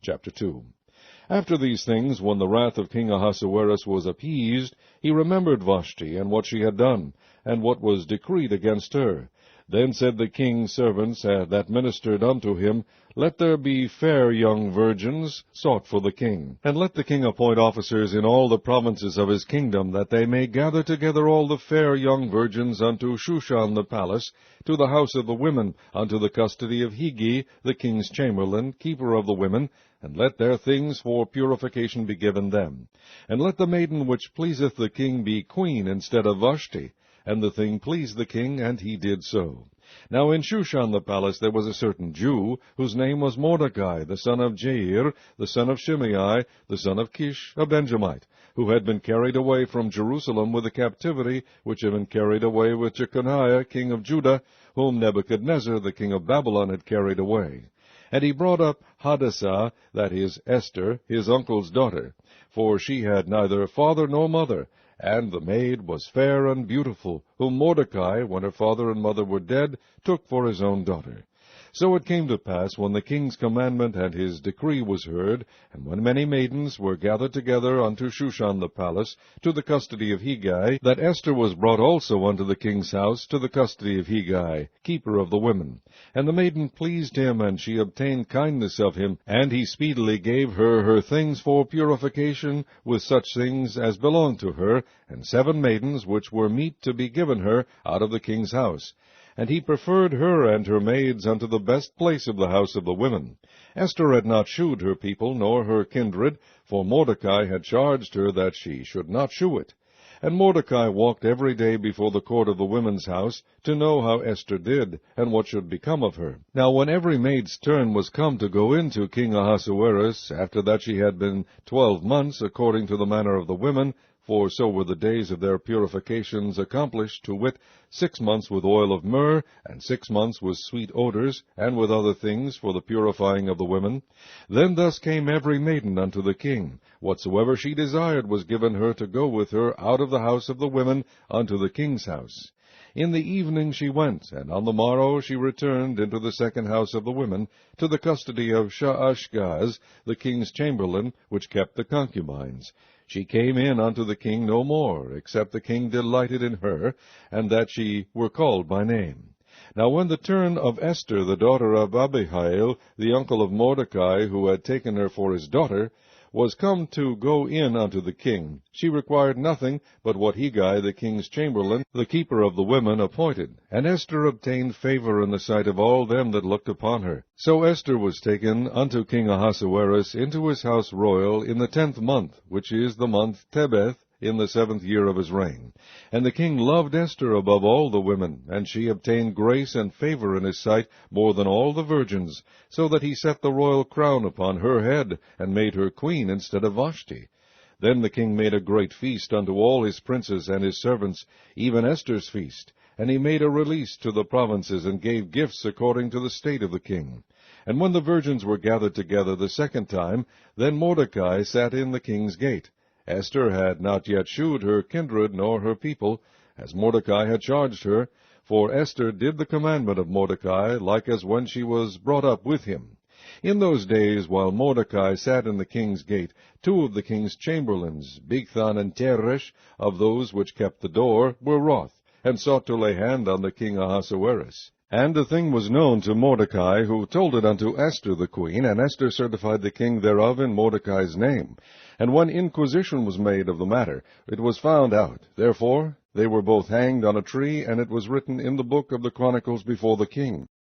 Chapter 2. After these things, when the wrath of King Ahasuerus was appeased, he remembered Vashti, and what she had done, and what was decreed against her. Then said the king's servants that ministered unto him, Let there be fair young virgins sought for the king. And let the king appoint officers in all the provinces of his kingdom, that they may gather together all the fair young virgins unto Shushan the palace, to the house of the women, unto the custody of Higi, the king's chamberlain, keeper of the women, and let their things for purification be given them. And let the maiden which pleaseth the king be queen instead of Vashti. And the thing pleased the king, and he did so. Now in Shushan the palace there was a certain Jew, whose name was Mordecai, the son of Jair, the son of Shimei, the son of Kish, a Benjamite, who had been carried away from Jerusalem with the captivity which had been carried away with Jeconiah, king of Judah, whom Nebuchadnezzar, the king of Babylon, had carried away. And he brought up Hadassah, that is, Esther, his uncle's daughter, for she had neither father nor mother, and the maid was fair and beautiful, whom Mordecai, when her father and mother were dead, took for his own daughter. So it came to pass, when the king's commandment and his decree was heard, and when many maidens were gathered together unto Shushan the palace, to the custody of Hegai, that Esther was brought also unto the king's house, to the custody of Hegai, keeper of the women. And the maiden pleased him, and she obtained kindness of him, and he speedily gave her her things for purification, with such things as belonged to her, and 7 maidens which were meet to be given her out of the king's house. And he preferred her and her maids unto the best place of the house of the women. Esther had not shewed her people, nor her kindred, for Mordecai had charged her that she should not shew it. And Mordecai walked every day before the court of the women's house, to know how Esther did, and what should become of her. Now when every maid's turn was come to go in to King Ahasuerus, after that she had been 12 months, according to the manner of the women, for so were the days of their purifications accomplished, to wit, 6 months with oil of myrrh, and 6 months with sweet odors, and with other things for the purifying of the women. Then thus came every maiden unto the king. Whatsoever she desired was given her to go with her out of the house of the women unto the king's house. In the evening she went, and on the morrow she returned into the second house of the women, to the custody of Shaashgaz, the king's chamberlain, which kept the concubines. She came in unto the king no more, except the king delighted in her, and that she were called by name. Now when the turn of Esther, the daughter of Abihail, the uncle of Mordecai, who had taken her for his daughter, was come to go in unto the king, she required nothing but what Hegai, the king's chamberlain, the keeper of the women, appointed. And Esther obtained favor in the sight of all them that looked upon her. So Esther was taken unto King Ahasuerus into his house royal in the 10th month, which is the month Tebeth, in the 7th year of his reign. And the king loved Esther above all the women, and she obtained grace and favor in his sight more than all the virgins, so that he set the royal crown upon her head, and made her queen instead of Vashti. Then the king made a great feast unto all his princes and his servants, even Esther's feast. And he made a release to the provinces, and gave gifts according to the state of the king. And when the virgins were gathered together the second time, then Mordecai sat in the king's gate. Esther had not yet shewed her kindred nor her people, as Mordecai had charged her, for Esther did the commandment of Mordecai, like as when she was brought up with him. In those days, while Mordecai sat in the king's gate, 2 of the king's chamberlains, Bigthan and Teresh, of those which kept the door, were wroth, and sought to lay hand on the king Ahasuerus. And the thing was known to Mordecai, who told it unto Esther the queen, and Esther certified the king thereof in Mordecai's name. And when inquisition was made of the matter, it was found out. Therefore they were both hanged on a tree, and it was written in the book of the Chronicles before the king.